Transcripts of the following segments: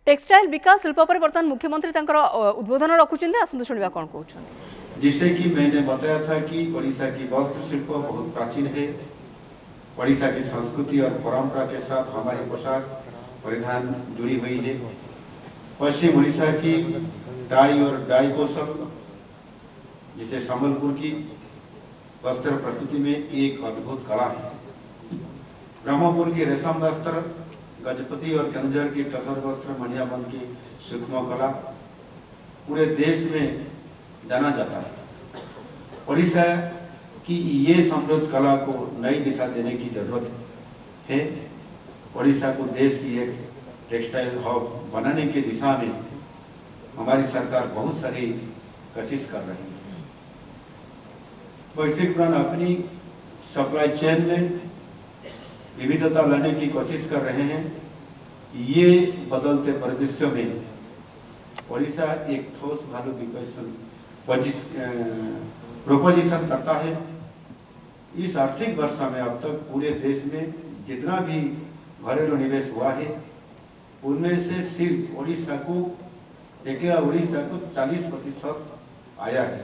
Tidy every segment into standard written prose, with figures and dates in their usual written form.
Textile विकास शिल्प पर बर्तमान मुख्यमंत्री उद्बोधन रखुच्च आसतु शुणा कौन कहते। जिससे कि मैंने बताया था कि ओडिशा की वस्त्र शिल्प बहुत प्राचीन है। ओडिशा की संस्कृति और परंपरा के साथ हमारी पोशाक परिधान जुड़ी हुई है। पश्चिम ओडिशा की टाई और डाई कौशल, जिसे संबलपुर की वस्त्र प्रस्तुति में एक अद्भुत कला है। ब्रह्मपुर की रेशम वस्त्र, गजपति और केंदुझर की टसर वस्त्र मनियाबन की सूक्ष्म कला पूरे देश में जाना जाता है। ओडिशा की ये समृद्ध कला को नई दिशा देने की जरूरत है। ओडिशा को देश की एक टेक्सटाइल हब बनाने की दिशा में हमारी सरकार बहुत सारी कोशिश कर रही है। वैश्विक ब्रांड अपनी सप्लाई चेन में विविधता लाने की कोशिश कर रहे हैं। ये बदलते परिदृश्य में ओडिशा एक ठोस वैल्यू प्रोपोजिशन करता है। इस आर्थिक वर्ष में अब तक पूरे देश में जितना भी घरेलू निवेश हुआ है, उनमें से सिर्फ ओडिशा को 40% आया है।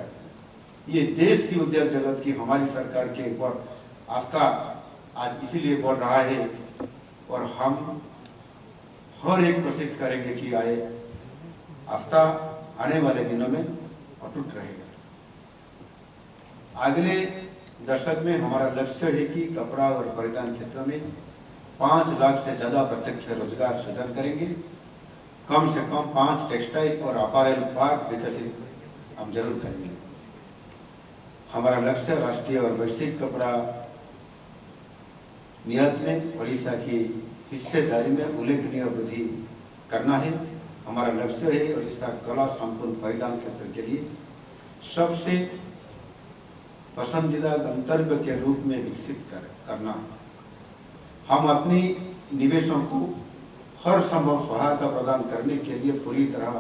ये देश की उद्योग जगत की हमारी सरकार के ऊपर आस्था आज इसीलिए बढ़ रहा है और हम हर एक कोशिश करेंगे कि आए आस्था आने वाले दिनों में अटूट रहेगा। अगले दशक में हमारा लक्ष्य है कि कपड़ा और परिधान क्षेत्र में 5 लाख से ज्यादा प्रत्यक्ष रोजगार सृजन करेंगे। कम से कम 5 टेक्सटाइल और अपैरल पार्क विकसित हम जरूर करेंगे। हमारा लक्ष्य राष्ट्रीय और वैश्विक कपड़ा निर्यात में ओडिशा की हिस्सेदारी में उल्लेखनीय वृद्धि करना है। हमारा लक्ष्य है ओडिशा कला संपूर्ण परिधान क्षेत्र के लिए सबसे पसंदीदा गंतव्य के रूप में विकसित करना है। हम अपनी निवेशों को हर संभव सहायता प्रदान करने के लिए पूरी तरह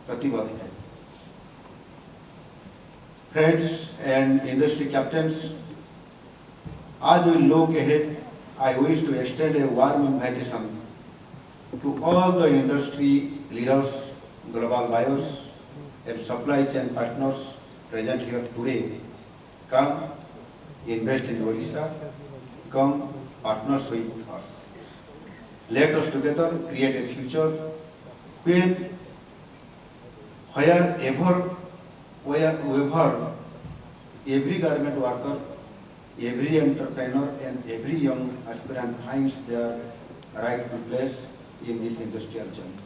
प्रतिबद्ध हैं। Friends and industry captains, as we look ahead, I wish to extend a warm invitation to all the industry leaders, global buyers, and supply chain partners present here today. Come invest in Odisha. Come partners with us. Let us together create a future wherever every garment worker, every entrepreneur and every young aspirant finds their rightful place in this industrial journey.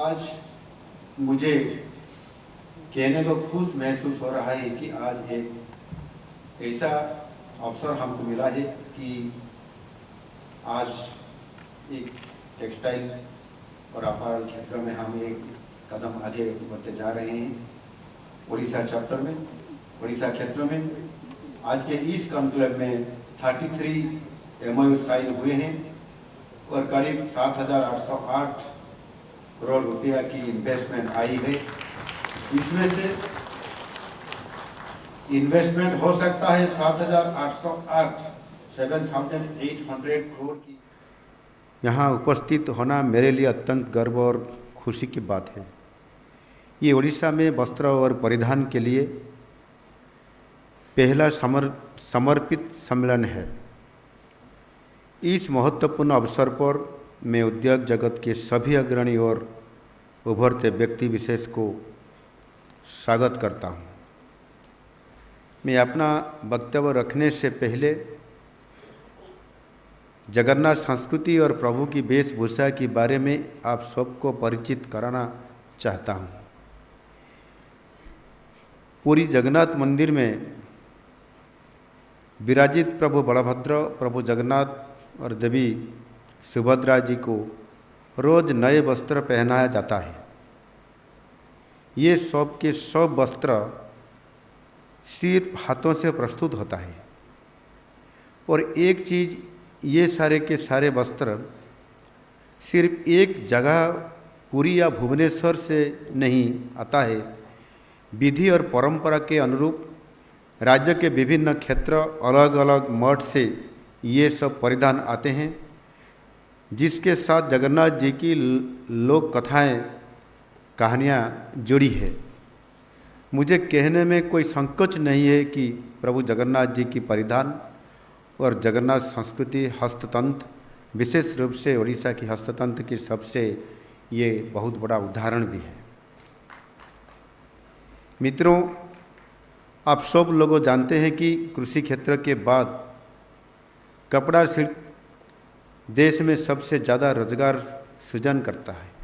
आज मुझे कहने को खुश महसूस हो रहा है कि आज एक ऐसा अवसर हमको मिला है कि आज एक टेक्सटाइल और अपैरल क्षेत्र में हम एक कदम आगे बढ़ते जा रहे हैं। ओडिशा चैप्टर में, ओडिशा क्षेत्र में आज के इस कॉन्क्लेव में 33 MOU साइन हुए हैं और करीब 7,808 करोड़ रुपया की इन्वेस्टमेंट आई है। इसमें से इन्वेस्टमेंट हो सकता है 7,808 करोड़ की। यहाँ उपस्थित होना मेरे लिए अत्यंत गर्व और खुशी की बात है। ये ओडिशा में वस्त्र और परिधान के लिए पहला समर्पित सम्मेलन है। इस महत्वपूर्ण अवसर पर मैं उद्योग जगत के सभी अग्रणी और उभरते व्यक्ति विशेष को स्वागत करता हूँ। मैं अपना वक्तव्य रखने से पहले जगन्नाथ संस्कृति और प्रभु की वेशभूषा के बारे में आप सबको परिचित कराना चाहता हूँ। पूरी जगन्नाथ मंदिर में विराजित प्रभु बलभद्र, प्रभु जगन्नाथ और देवी सुभद्रा जी को रोज नए वस्त्र पहनाया जाता है। ये सब के सब वस्त्र सिर्फ हाथों से प्रस्तुत होता है और एक चीज़, ये सारे के सारे वस्त्र सिर्फ एक जगह पुरी या भुवनेश्वर से नहीं आता है। विधि और परंपरा के अनुरूप राज्य के विभिन्न क्षेत्र अलग अलग मठ से ये सब परिधान आते हैं, जिसके साथ जगन्नाथ जी की लोक कथाएँ कहानियाँ जुड़ी है। मुझे कहने में कोई संकोच नहीं है कि प्रभु जगन्नाथ जी की परिधान और जगन्नाथ संस्कृति हस्ततंत्र, विशेष रूप से उड़ीसा की हस्ततंत्र की सबसे ये बहुत बड़ा उदाहरण भी है। मित्रों, आप सब लोग जानते हैं कि कृषि क्षेत्र के बाद कपड़ा शिल्प देश में सबसे ज़्यादा रोजगार सृजन करता है।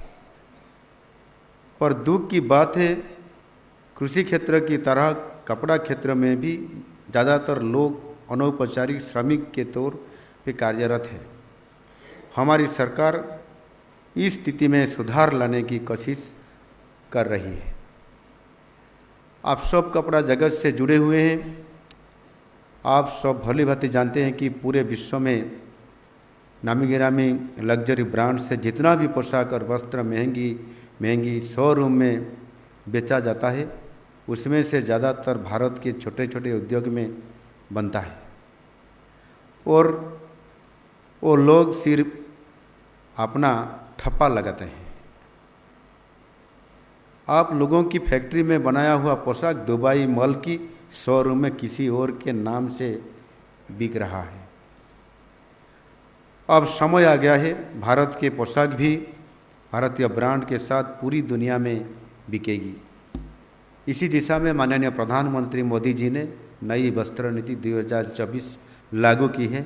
पर दुख की बात है, कृषि क्षेत्र की तरह कपड़ा क्षेत्र में भी ज़्यादातर लोग अनौपचारिक श्रमिक के तौर पे कार्यरत हैं। हमारी सरकार इस स्थिति में सुधार लाने की कोशिश कर रही है। आप सब कपड़ा जगत से जुड़े हुए हैं। आप सब भली भांति जानते हैं कि पूरे विश्व में नामी गिरामी लग्जरी ब्रांड से जितना भी पोशाक और वस्त्र महंगी शोरूम में बेचा जाता है, उसमें से ज़्यादातर भारत के छोटे छोटे उद्योग में बनता है और वो लोग सिर्फ अपना ठप्पा लगाते हैं। आप लोगों की फैक्ट्री में बनाया हुआ पोशाक दुबई मॉल की शोरूम में किसी और के नाम से बिक रहा है। अब समय आ गया है, भारत के पोशाक भी भारतीय ब्रांड के साथ पूरी दुनिया में बिकेगी। इसी दिशा में माननीय प्रधानमंत्री मोदी जी ने नई वस्त्र नीति 2024 लागू की है,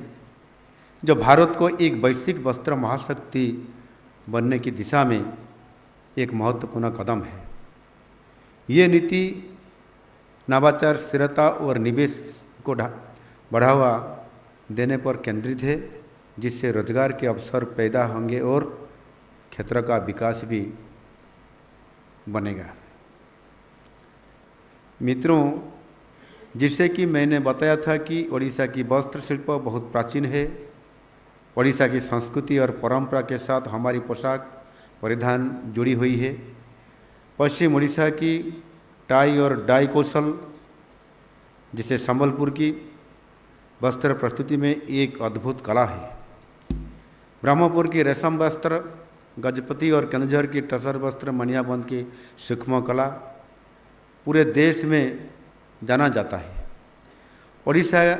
जो भारत को एक वैश्विक वस्त्र महाशक्ति बनने की दिशा में एक महत्वपूर्ण कदम है। ये नीति नवाचार, स्थिरता और निवेश को बढ़ावा देने पर केंद्रित है, जिससे रोजगार के अवसर पैदा होंगे और क्षेत्र का विकास भी बनेगा। मित्रों, जिससे कि मैंने बताया था कि ओडिशा की वस्त्र शिल्प बहुत प्राचीन है। ओडिशा की संस्कृति और परंपरा के साथ हमारी पोशाक परिधान जुड़ी हुई है। पश्चिम ओडिशा की टाई और डाई कौशल, जिसे संबलपुर की वस्त्र प्रस्तुति में एक अद्भुत कला है। ब्रह्मपुर की रेशम वस्त्र, गजपति और केंदुझर की टसर वस्त्र मनियाबंद की सूक्ष्म कला पूरे देश में जाना जाता है। ओडिशा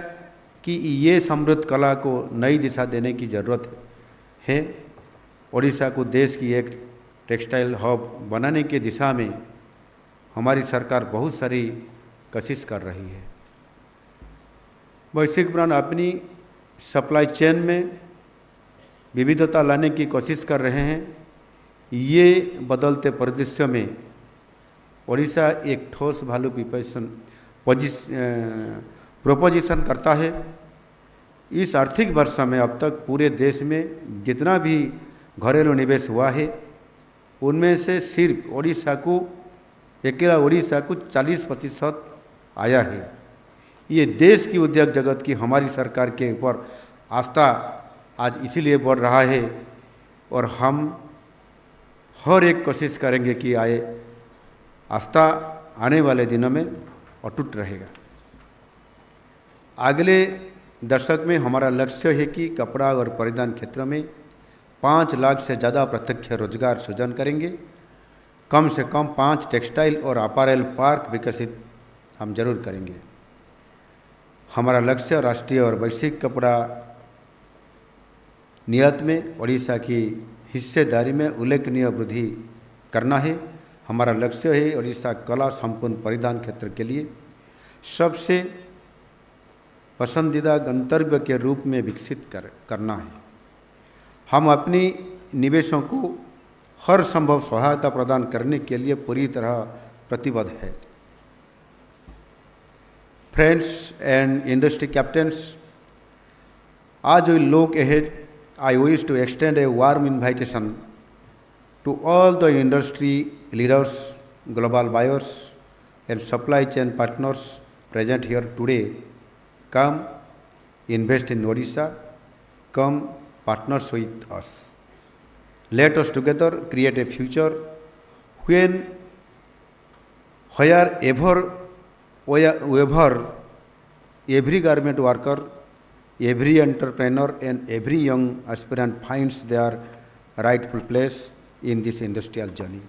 की ये समृद्ध कला को नई दिशा देने की ज़रूरत है। ओडिशा को देश की एक टेक्सटाइल हब बनाने की दिशा में हमारी सरकार बहुत सारी कोशिश कर रही है। वैश्विक ब्रांड अपनी सप्लाई चेन में विविधता लाने की कोशिश कर रहे हैं। ये बदलते परिदृश्य में ओडिशा एक ठोस वैल्यू प्रोपोजिशन करता है। इस आर्थिक वर्ष में अब तक पूरे देश में जितना भी घरेलू निवेश हुआ है, उनमें से सिर्फ अकेला ओडिशा को 40% आया है। ये देश की उद्योग जगत की हमारी सरकार के ऊपर आस्था आज इसीलिए बढ़ रहा है और हम हर एक कोशिश करेंगे कि आस्था आने वाले दिनों में अटूट रहेगा। अगले दशक में हमारा लक्ष्य है कि कपड़ा और परिधान क्षेत्र में 5 लाख से ज़्यादा प्रत्यक्ष रोजगार सृजन करेंगे। कम से कम 5 टेक्सटाइल और अपैरल पार्क विकसित हम जरूर करेंगे। हमारा लक्ष्य राष्ट्रीय और वैश्विक कपड़ा निर्यात में ओडिशा की हिस्सेदारी में उल्लेखनीय वृद्धि करना है। हमारा लक्ष्य है ओडिशा कला संपन्न परिधान क्षेत्र के लिए सबसे पसंदीदा गंतव्य के रूप में विकसित करना है। हम अपनी निवेशों को हर संभव सहायता प्रदान करने के लिए पूरी तरह प्रतिबद्ध है। Friends and industry captains, as we look ahead, I wish to extend a warm invitation to all the industry leaders, global buyers, and supply chain partners present here today. Come invest in Odisha, come partners with us. Let us together create a future wherever every garment worker, every entrepreneur and every young aspirant finds their rightful place in this industrial journey.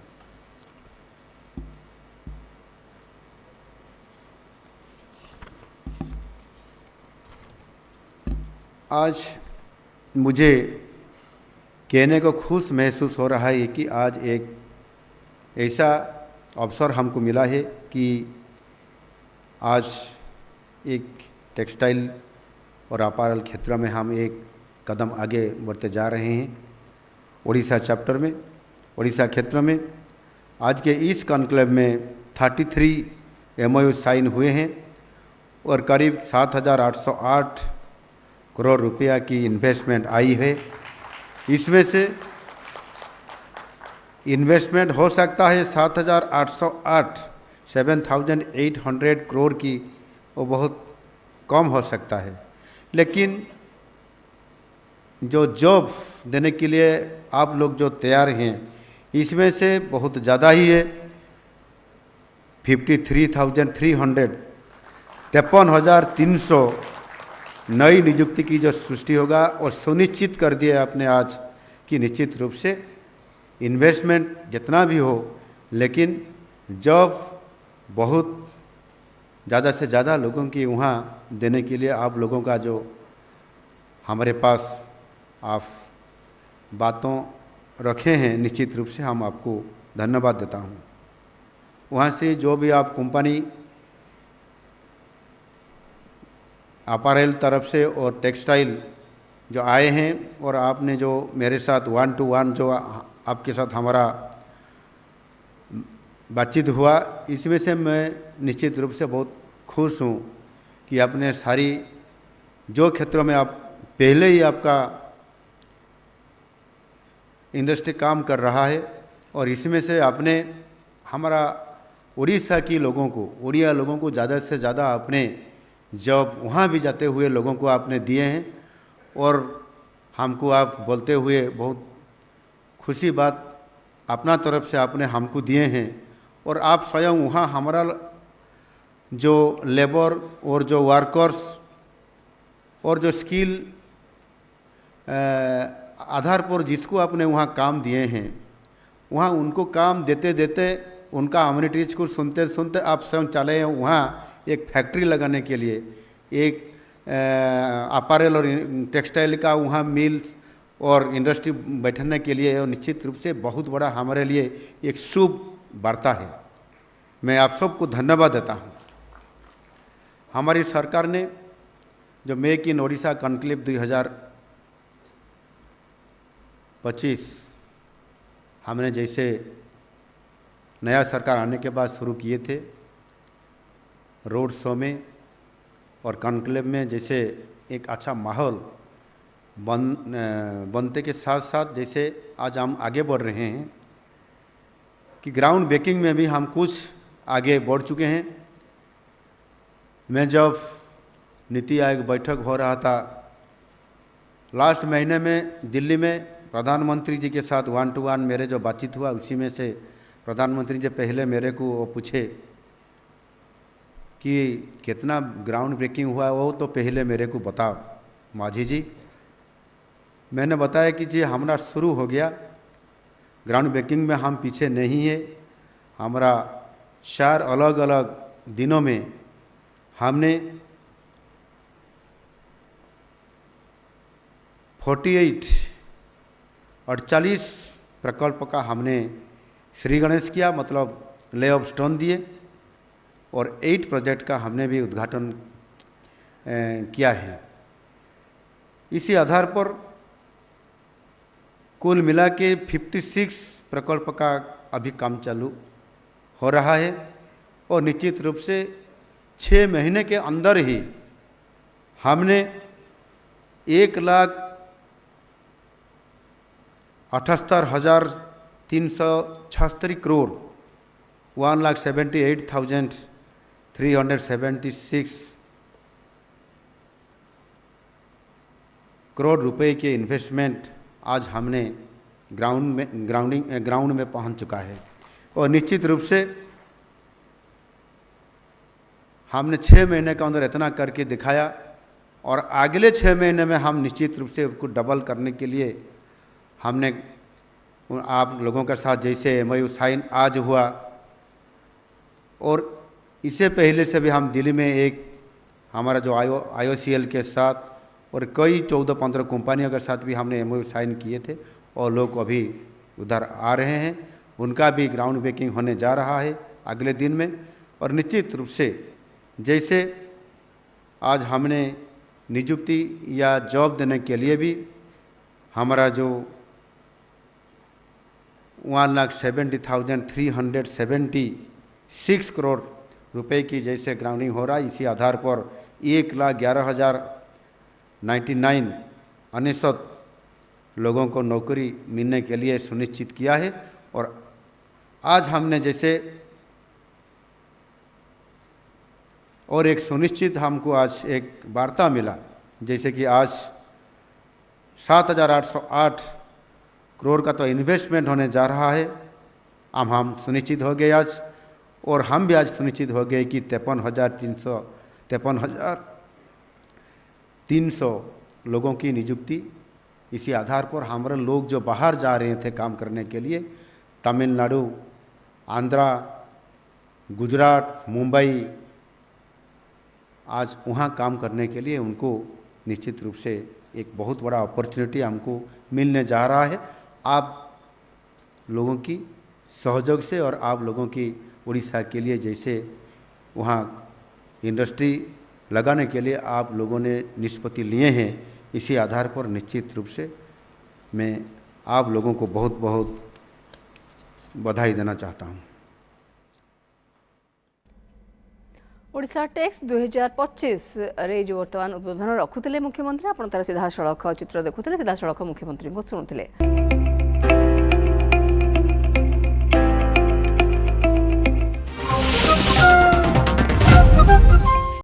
आज मुझे कहने को खुश महसूस हो रहा है कि आज एक ऐसा अवसर हमको मिला है कि आज एक टेक्सटाइल और अपैरल क्षेत्र में हम एक कदम आगे बढ़ते जा रहे हैं। उड़ीसा चैप्टर में, उड़ीसा क्षेत्र में आज के इस कॉन्क्लेव में 33 MOU साइन हुए हैं और करीब 7,808 करोड़ रुपया की इन्वेस्टमेंट आई है। इसमें से इन्वेस्टमेंट हो सकता है 7,800 करोड़ की, वो बहुत कम हो सकता है, लेकिन जो जॉब देने के लिए आप लोग जो तैयार हैं इसमें से बहुत ज़्यादा ही है। 53,300 53,300 नई नियुक्ति की जो सृष्टि होगा और सुनिश्चित कर दिया आपने आज कि निश्चित रूप से इन्वेस्टमेंट जितना भी हो, लेकिन जॉब बहुत ज़्यादा से ज़्यादा लोगों की वहाँ देने के लिए आप लोगों का जो हमारे पास आप बातों रखे हैं, निश्चित रूप से हम आपको धन्यवाद देता हूँ। वहाँ से जो भी आप कंपनी अपैरल तरफ से और टेक्सटाइल जो आए हैं और आपने जो मेरे साथ 1-to-1 जो आपके साथ हमारा बातचीत हुआ, इसमें से मैं निश्चित रूप से बहुत खुश हूँ कि आपने सारी जो क्षेत्रों में आप पहले ही आपका इंडस्ट्री काम कर रहा है और इसमें से आपने हमारा उड़ीसा की लोगों को, उड़िया लोगों को ज़्यादा से ज़्यादा आपने जॉब वहाँ भी जाते हुए लोगों को आपने दिए हैं और हमको आप बोलते हुए बहुत खुशी बात अपना तरफ से आपने हमको दिए हैं और आप स्वयं वहाँ हमारा जो लेबर और जो वर्कर्स और जो स्किल आधार पर जिसको आपने वहाँ काम दिए हैं, वहाँ उनको काम देते देते उनका अम्यूनिटीज को सुनते सुनते आप स्वयं चले हैं वहाँ एक फैक्ट्री लगाने के लिए, एक अपैरल और टेक्सटाइल का वहाँ मिल्स और इंडस्ट्री बैठने के लिए, और निश्चित रूप से बहुत बड़ा हमारे लिए एक शुभ वार्ता है। मैं आप सबको धन्यवाद देता हूँ। हमारी सरकार ने जो मेक इन ओडिशा कॉन्क्लेव 2025 हमने जैसे नया सरकार आने के बाद शुरू किए थे, रोड शो में और कॉन्क्लेव में जैसे एक अच्छा माहौल बनते के साथ साथ जैसे आज हम आगे बढ़ रहे हैं कि ग्राउंड ब्रेकिंग में भी हम कुछ आगे बढ़ चुके हैं। मैं जब नीति आयोग बैठक हो रहा था लास्ट महीने में दिल्ली में, प्रधानमंत्री जी के साथ 1-to-1 मेरे जो बातचीत हुआ, उसी में से प्रधानमंत्री जी पहले मेरे को वो पूछे कि कितना ग्राउंड ब्रेकिंग हुआ, वो तो पहले मेरे को बता माझी जी। मैंने बताया कि जी हमारा शुरू हो गया, ग्राउंड ब्रेकिंग में हम पीछे नहीं है। हमारा 4 अलग अलग दिनों में हमने 48 प्रकल्प का हमने श्री गणेश किया, मतलब ले ऑफ स्टोन दिए, और 8 प्रोजेक्ट का हमने भी उद्घाटन किया है। इसी आधार पर कुल मिला के 56 प्रकल्प का अभी काम चालू हो रहा है और निश्चित रूप से 6 महीने के अंदर ही हमने 1,78,376 करोड़ 1,78,376 करोड़ रुपए के इन्वेस्टमेंट आज हमने ग्राउंड में पहुंच चुका है। और निश्चित रूप से हमने 6 महीने के अंदर इतना करके दिखाया और अगले 6 महीने में हम निश्चित रूप से उसको डबल करने के लिए हमने आप लोगों के साथ जैसे MOU साइन आज हुआ और इससे पहले से भी हम दिल्ली में एक हमारा जो IOCL के साथ और कई 14-15 कंपनियों के साथ भी हमने MOU साइन किए थे और लोग अभी उधर आ रहे हैं, उनका भी ग्राउंड ब्रेकिंग होने जा रहा है अगले दिन में। और निश्चित रूप से जैसे आज हमने नियुक्ति या जॉब देने के लिए भी हमारा जो 1,70,376 करोड़ रुपए की जैसे ग्राउंडिंग हो रहा है, इसी आधार पर 1,11,099 लोगों को नौकरी मिलने के लिए सुनिश्चित किया है। और आज हमने जैसे और एक सुनिश्चित हमको आज एक वार्ता मिला जैसे कि आज 7,808 करोड़ का तो इन्वेस्टमेंट होने जा रहा है, हम सुनिश्चित हो गए आज। और हम भी आज सुनिश्चित हो गए कि 53,300 लोगों की नियुक्ति। इसी आधार पर हमारे लोग जो बाहर जा रहे थे काम करने के लिए, तमिलनाडु, आंध्रा, गुजरात, मुंबई, आज वहाँ काम करने के लिए उनको निश्चित रूप से एक बहुत बड़ा अपॉर्चुनिटी हमको मिलने जा रहा है आप लोगों की सहयोग से। और आप लोगों की उड़ीसा के लिए जैसे वहाँ इंडस्ट्री लगाने के लिए आप लोगों ने निष्पत्ति लिए हैं, इसी आधार पर निश्चित रूप से मैं आप लोगों को बहुत बहुत बधाई देना चाहता हूँ। ओडिशा टेक्स 2025 रे जो वर्तमान उद्बोधन रखुले मुख्यमंत्री, आपण तार सीधा सड़क चित्र देखुले, सीधा सड़क मुख्यमंत्री को शुणुले।